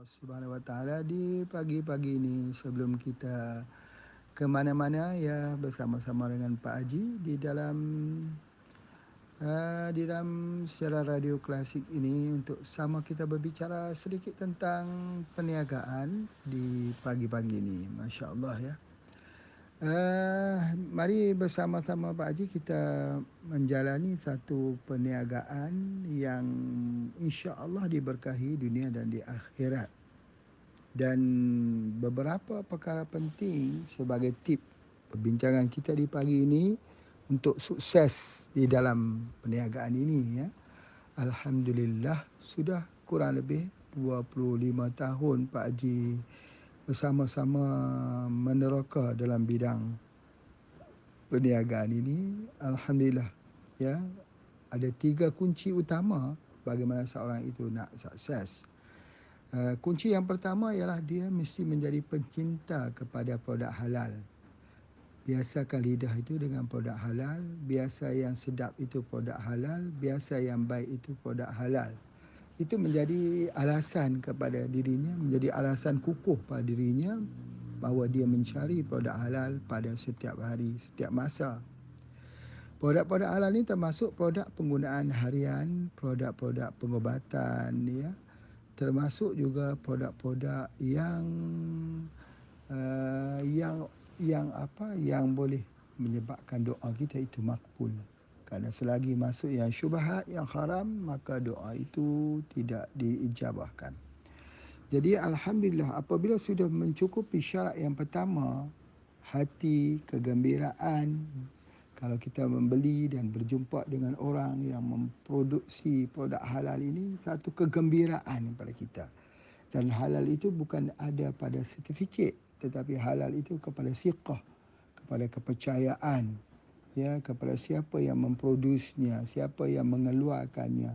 Subhanahu wa taala di pagi-pagi ini sebelum kita ke mana-mana ya bersama-sama dengan Pak Haji di dalam siaran radio klasik ini untuk sama kita berbicara sedikit tentang perniagaan di pagi-pagi ini. Masya Allah ya. Mari bersama-sama Pak Haji kita menjalani satu perniagaan yang insya Allah diberkahi dunia dan di akhirat. Dan beberapa perkara penting sebagai tip perbincangan kita di pagi ini untuk sukses di dalam perniagaan ini ya. Alhamdulillah sudah kurang lebih 25 tahun Pak Haji bersama-sama meneroka dalam bidang perniagaan ini. Alhamdulillah ya, ada 3 kunci utama bagaimana seorang itu nak sukses. Kunci yang pertama ialah dia mesti menjadi pencinta kepada produk halal. Biasakan lidah itu dengan produk halal, biasa yang sedap itu produk halal, biasa yang baik itu produk halal. Itu menjadi alasan kepada dirinya, menjadi alasan kukuh pada dirinya bahawa dia mencari produk halal pada setiap hari, setiap masa. Produk-produk halal ini termasuk produk penggunaan harian, produk-produk pengobatan ya, termasuk juga produk-produk yang boleh menyebabkan doa kita itu makbul. Kerana selagi masuk yang syubhat, yang haram, maka doa itu tidak diijabahkan. Jadi alhamdulillah apabila sudah mencukupi syarat yang pertama, hati, kegembiraan, kalau kita membeli dan berjumpa dengan orang yang memproduksi produk halal ini, satu kegembiraan kepada kita. Dan halal itu bukan ada pada sertifikat, tetapi halal itu kepada siqah, kepada kepercayaan, ya, kepada siapa yang memprodusnya, siapa yang mengeluarkannya.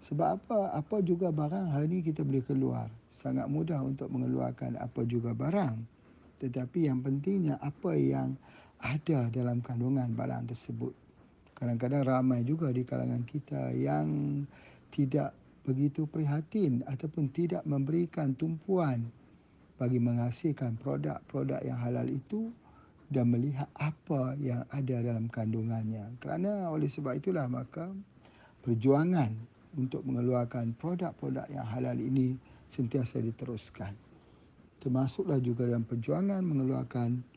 Sebab apa juga barang hari ini kita boleh keluar. Sangat mudah untuk mengeluarkan apa juga barang. Tetapi yang pentingnya apa yang ada dalam kandungan barang tersebut. Kadang-kadang ramai juga di kalangan kita yang tidak begitu prihatin ataupun tidak memberikan tumpuan bagi menghasilkan produk-produk yang halal itu dan melihat apa yang ada dalam kandungannya. Kerana oleh sebab itulah maka perjuangan untuk mengeluarkan produk-produk yang halal ini sentiasa diteruskan. Termasuklah juga dalam perjuangan mengeluarkan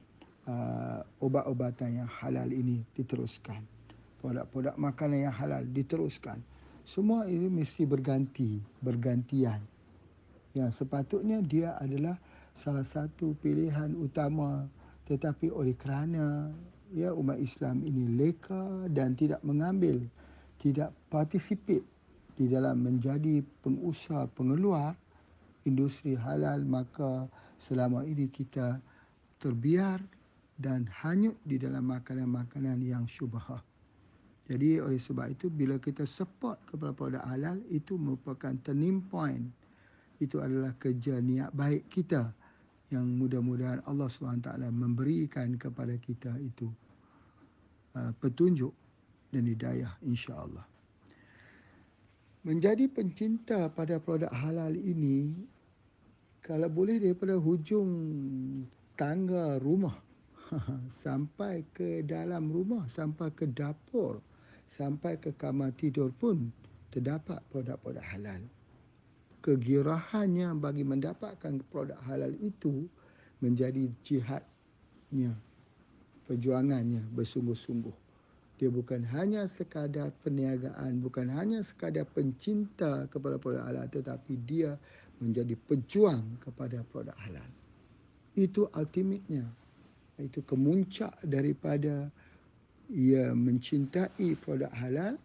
obat-obatan yang halal ini diteruskan. Produk-produk makanan yang halal diteruskan. Semua ini mesti bergantian. Yang sepatutnya dia adalah salah satu pilihan utama, tetapi oleh kerana ya umat Islam ini leka dan tidak mengambil, tidak participate di dalam menjadi pengusaha pengeluar industri halal, maka selama ini kita terbiar dan hanyut di dalam makanan-makanan yang syubhah. Jadi oleh sebab itu bila kita support kepada produk halal, itu merupakan turning point. Itu adalah kerja niat baik kita yang mudah-mudahan Allah SWT memberikan kepada kita itu petunjuk dan hidayah insya-Allah. Menjadi pencinta pada produk halal ini, kalau boleh daripada hujung tangga rumah sampai ke dalam rumah, sampai ke dapur, sampai ke kamar tidur pun terdapat produk-produk halal. Kegirahannya bagi mendapatkan produk halal itu menjadi jihadnya, perjuangannya bersungguh-sungguh. Dia bukan hanya sekadar perniagaan, bukan hanya sekadar pencinta kepada produk halal, tetapi dia menjadi pejuang kepada produk halal. Itu ultimate-nya. Itu kemuncak daripada ia mencintai produk halal,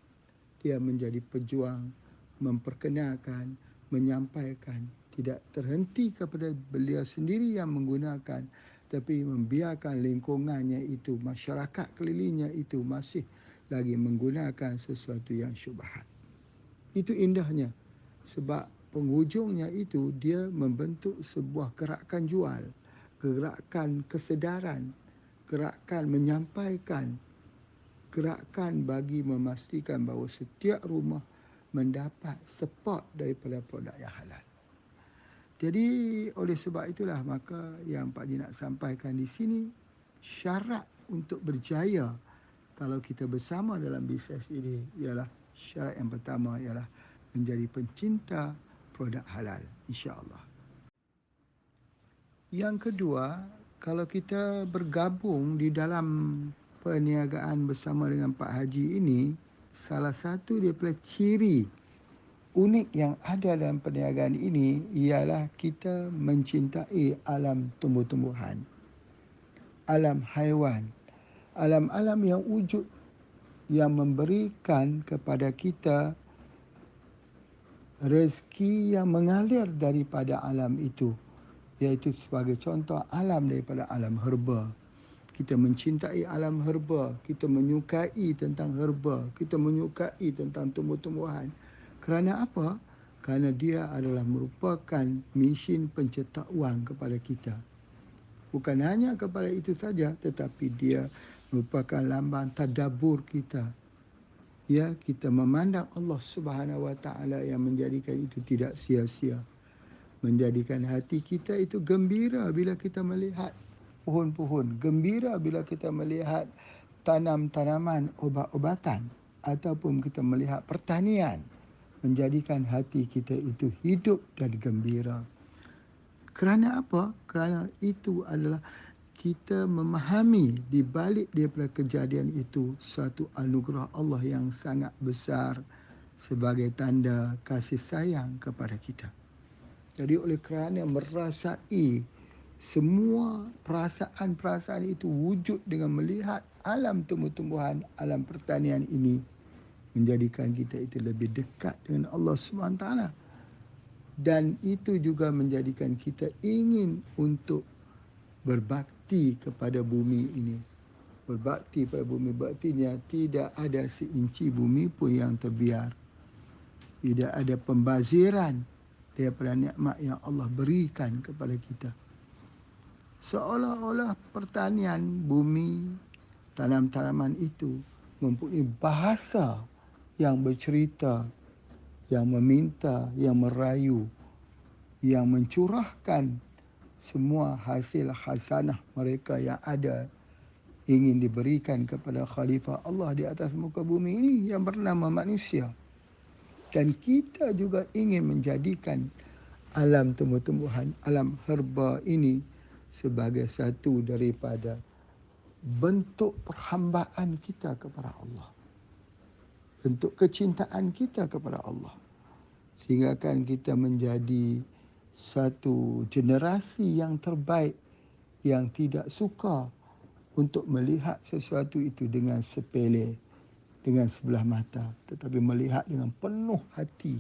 dia menjadi pejuang, memperkenalkan, menyampaikan, tidak terhenti kepada beliau sendiri yang menggunakan, tapi membiarkan lingkungannya itu, masyarakat kelilingnya itu masih lagi menggunakan sesuatu yang syubhat. Itu indahnya, sebab penghujungnya itu dia membentuk sebuah gerakan jual, gerakan kesedaran, gerakan menyampaikan, gerakan bagi memastikan bahawa setiap rumah mendapat support daripada produk yang halal. Jadi oleh sebab itulah maka yang Pak Haji nak sampaikan di sini, syarat untuk berjaya kalau kita bersama dalam bisnes ini ialah syarat yang pertama ialah menjadi pencinta produk halal, insya-Allah. Yang kedua, kalau kita bergabung di dalam perniagaan bersama dengan Pak Haji ini, salah satu daripada ciri unik yang ada dalam perniagaan ini ialah kita mencintai alam tumbuh-tumbuhan, alam haiwan, alam-alam yang wujud yang memberikan kepada kita rezeki yang mengalir daripada alam itu, iaitu sebagai contoh alam daripada alam herba. Kita mencintai alam herba, kita menyukai tentang herba, kita menyukai tentang tumbuh-tumbuhan. Kerana apa? Kerana dia adalah merupakan mesin pencetak wang kepada kita. Bukan hanya kepada itu saja, tetapi dia merupakan lambang tadabbur kita. Ya, kita memandang Allah Subhanahu Wa Taala yang menjadikan itu tidak sia-sia. Menjadikan hati kita itu gembira bila kita melihat pohon-pohon, gembira bila kita melihat tanam-tanaman obat-obatan ataupun kita melihat pertanian, menjadikan hati kita itu hidup dan gembira. Kerana apa? Kerana itu adalah kita memahami di balik daripada kejadian itu suatu anugerah Allah yang sangat besar sebagai tanda kasih sayang kepada kita. Jadi oleh kerana merasai semua perasaan-perasaan itu wujud dengan melihat alam tumbuh-tumbuhan, alam pertanian ini, menjadikan kita itu lebih dekat dengan Allah SWT. Dan itu juga menjadikan kita ingin untuk berbakti kepada bumi ini. Berbakti pada bumi, baktinya tidak ada seinci bumi pun yang terbiar. Tidak ada pembaziran daripada nikmat yang Allah berikan kepada kita. Seolah-olah pertanian bumi, tanam-tanaman itu mempunyai bahasa yang bercerita, yang meminta, yang merayu, yang mencurahkan semua hasil hasanah mereka yang ada ingin diberikan kepada khalifah Allah di atas muka bumi ini yang bernama manusia. Dan kita juga ingin menjadikan alam tumbuh-tumbuhan, alam herba ini sebagai satu daripada bentuk perhambaan kita kepada Allah. Bentuk kecintaan kita kepada Allah. Sehingga kan kita menjadi satu generasi yang terbaik yang tidak suka untuk melihat sesuatu itu dengan sepele, dengan sebelah mata, tetapi melihat dengan penuh hati,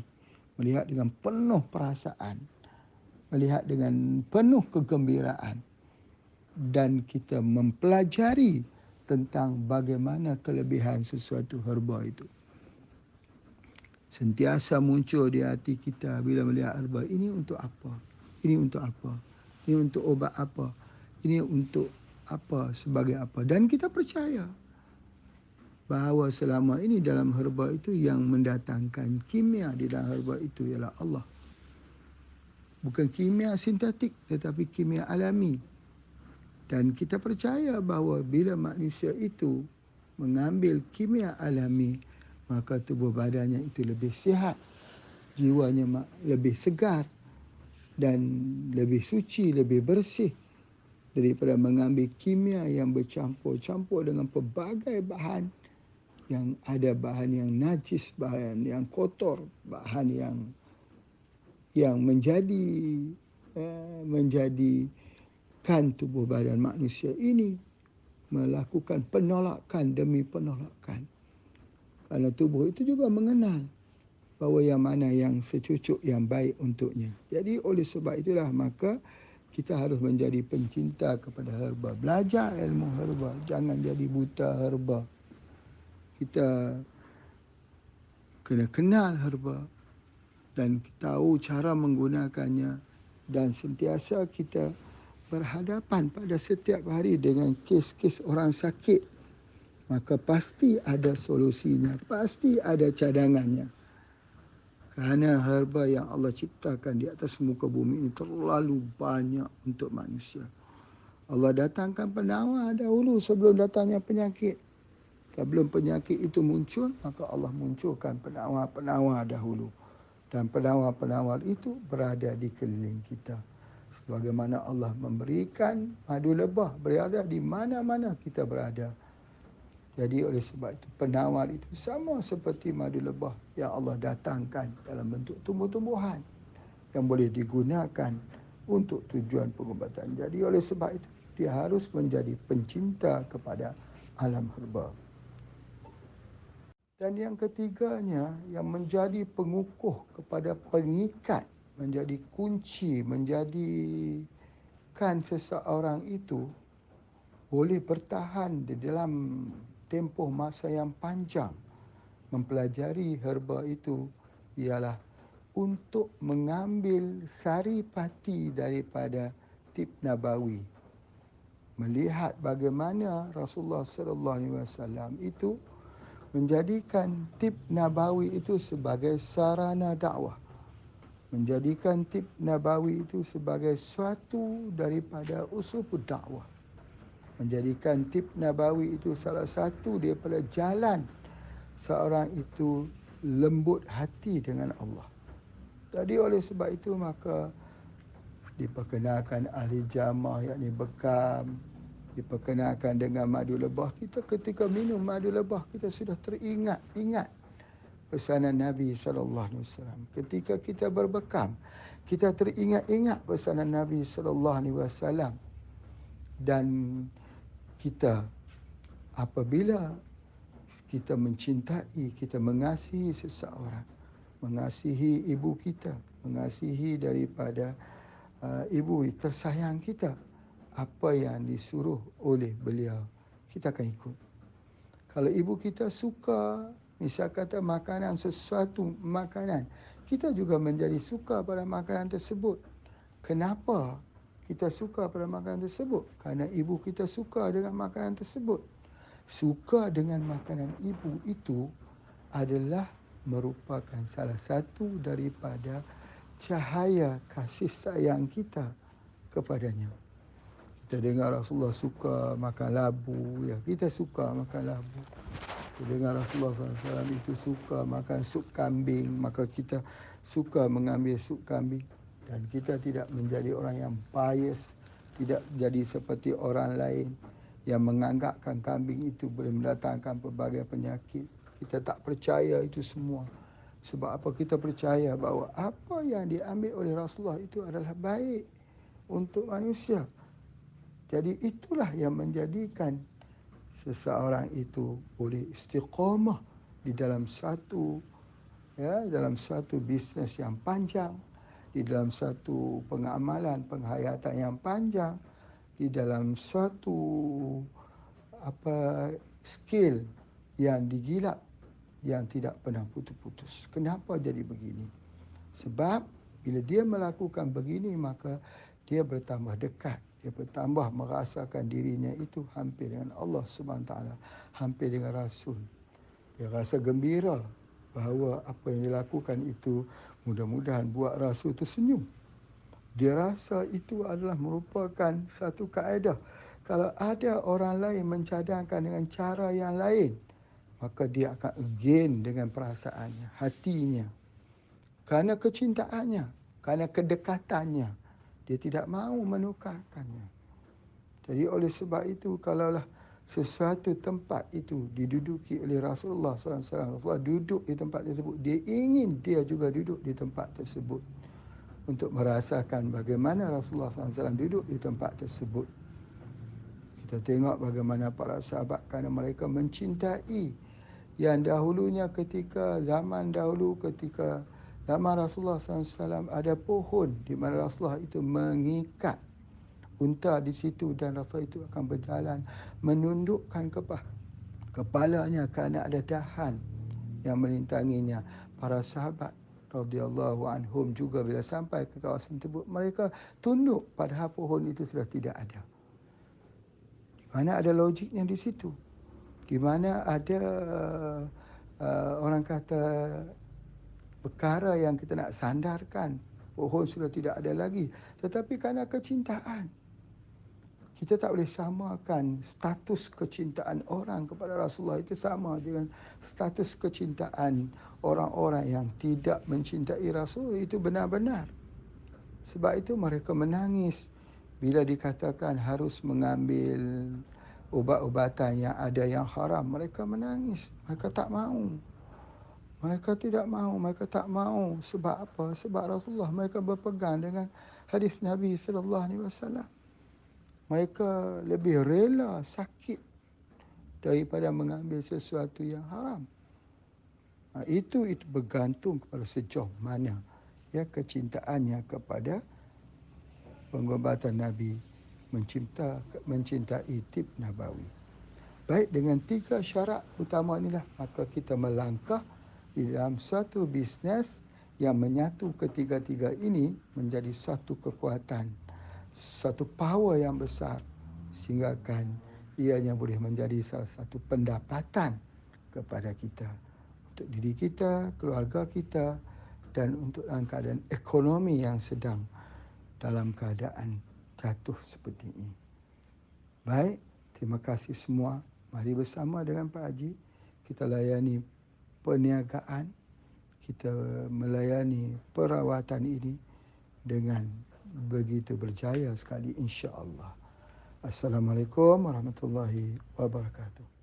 melihat dengan penuh perasaan, melihat dengan penuh kegembiraan, dan kita mempelajari tentang bagaimana kelebihan sesuatu herba itu. Sentiasa muncul di hati kita bila melihat herba, ini untuk apa? Ini untuk apa? Ini untuk obat apa? Ini untuk apa, sebagai apa? Dan kita percaya bahawa selama ini dalam herba itu yang mendatangkan kimia di dalam herba itu ialah Allah. Bukan kimia sintetik tetapi kimia alami. Dan kita percaya bahawa bila manusia itu mengambil kimia alami, maka tubuh badannya itu lebih sihat, jiwanya lebih segar dan lebih suci, lebih bersih daripada mengambil kimia yang bercampur-campur dengan pelbagai bahan, yang ada bahan yang najis, bahan yang kotor, bahan yang menjadikan tubuh badan manusia ini melakukan penolakan demi penolakan. Kerana tubuh itu juga mengenal bahawa yang mana yang secucuk yang baik untuknya. Jadi oleh sebab itulah maka kita harus menjadi pencinta kepada herba. Belajar ilmu herba, jangan jadi buta herba. Kita kena kenal herba dan tahu cara menggunakannya, dan sentiasa kita berhadapan pada setiap hari dengan kes-kes orang sakit, maka pasti ada solusinya, pasti ada cadangannya. Kerana herba yang Allah ciptakan di atas muka bumi ini terlalu banyak untuk manusia. Allah datangkan penawar dahulu sebelum datangnya penyakit. Sebelum penyakit itu muncul, maka Allah munculkan penawar-penawar dahulu. Dan penawar-penawar itu berada di keliling kita. Sebagaimana Allah memberikan madu lebah berada di mana-mana kita berada. Jadi oleh sebab itu penawar itu sama seperti madu lebah yang Allah datangkan dalam bentuk tumbuh-tumbuhan yang boleh digunakan untuk tujuan pengobatan. Jadi oleh sebab itu dia harus menjadi pencinta kepada alam herba. Dan yang ketiganya yang menjadi pengukuh kepada pengikat, menjadi kunci, menjadikan seseorang itu boleh bertahan di dalam tempoh masa yang panjang mempelajari herba itu ialah untuk mengambil saripati daripada tib nabawi. Melihat bagaimana Rasulullah sallallahu alaihi wasallam itu menjadikan tib nabawi itu sebagai sarana dakwah. Menjadikan tib nabawi itu sebagai suatu daripada usul dakwah. Menjadikan tib nabawi itu salah satu daripada jalan seorang itu lembut hati dengan Allah. Jadi oleh sebab itu maka diperkenalkan ahli jamaah yakni bekam, diperkenalkan dengan madu lebah. Kita ketika minum madu lebah kita sudah ingat pesanan Nabi SAW. Ketika kita berbekam, kita teringat-ingat pesanan Nabi SAW. Dan kita apabila kita mencintai, kita mengasihi seseorang, mengasihi ibu kita, mengasihi daripada ibu tersayang kita, apa yang disuruh oleh beliau, kita akan ikut. Kalau ibu kita suka, misal kata makanan, sesuatu makanan, kita juga menjadi suka pada makanan tersebut. Kenapa kita suka pada makanan tersebut? Kerana ibu kita suka dengan makanan tersebut. Suka dengan makanan ibu itu adalah merupakan salah satu daripada cahaya kasih sayang kita kepadanya. Kita dengar Rasulullah suka makan labu, ya kita suka makan labu. Kita dengar Rasulullah SAW itu suka makan sup kambing, maka kita suka mengambil sup kambing. Dan kita tidak menjadi orang yang bias, tidak jadi seperti orang lain yang menganggapkan kambing itu boleh mendatangkan pelbagai penyakit. Kita tak percaya itu semua. Sebab apa? Kita percaya bahawa apa yang diambil oleh Rasulullah itu adalah baik untuk manusia. Jadi itulah yang menjadikan seseorang itu boleh istiqamah di dalam dalam satu bisnes yang panjang, di dalam satu pengamalan, penghayatan yang panjang, di dalam satu skill yang digilap yang tidak pernah putus-putus. Kenapa jadi begini? Sebab bila dia melakukan begini maka dia bertambah dekat, dia bertambah merasakan dirinya itu hampir dengan Allah SWT, hampir dengan Rasul. Dia rasa gembira bahawa apa yang dilakukan itu mudah-mudahan buat Rasul tersenyum. Dia rasa itu adalah merupakan satu kaedah. Kalau ada orang lain mencadangkan dengan cara yang lain, maka dia akan again dengan perasaannya, hatinya. Kerana kecintaannya, kerana kedekatannya, dia tidak mahu menukarkannya. Jadi oleh sebab itu, kalaulah sesuatu tempat itu diduduki oleh Rasulullah SAW, Rasulullah duduk di tempat tersebut, dia ingin dia juga duduk di tempat tersebut untuk merasakan bagaimana Rasulullah SAW duduk di tempat tersebut. Kita tengok bagaimana para sahabat kerana mereka mencintai yang dahulunya ketika zaman Rasulullah SAW ada pohon di mana Rasulullah itu mengikat unta di situ dan Rasulullah itu akan berjalan menundukkan kepalanya kerana ada dahan yang merintanginya. Para sahabat radhiyallahu anhum juga bila sampai ke kawasan tersebut mereka tunduk padahal pohon itu sudah tidak ada. Di mana ada logiknya di situ? Di mana ada orang kata perkara yang kita nak sandarkan. Pohon sudah tidak ada lagi. Tetapi kerana kecintaan, kita tak boleh samakan status kecintaan orang kepada Rasulullah itu sama dengan status kecintaan orang-orang yang tidak mencintai Rasul. Itu benar-benar. Sebab itu mereka menangis bila dikatakan harus mengambil ubat-ubatan yang ada yang haram. Mereka menangis. Mereka tak mahu. Mereka tidak mahu. Mereka tak mahu. Sebab apa? Sebab Rasulullah. Mereka berpegang dengan hadis Nabi SAW. Mereka lebih rela sakit daripada mengambil sesuatu yang haram. Itu bergantung kepada sejauh mana ya kecintaannya kepada pengobatan Nabi, mencintai tib Nabawi. Baik, dengan 3 syarat utama inilah maka kita melangkah di dalam satu bisnes yang menyatu ketiga-tiga ini menjadi satu kekuatan, satu power yang besar sehingga kan ianya boleh menjadi salah satu pendapatan kepada kita, untuk diri kita, keluarga kita dan untuk dalam keadaan ekonomi yang sedang dalam keadaan jatuh seperti ini. Baik, terima kasih semua. Mari bersama dengan Pak Haji kita layani perniagaan, kita melayani perawatan ini dengan begitu berjaya sekali insya-Allah. Assalamualaikum warahmatullahi wabarakatuh.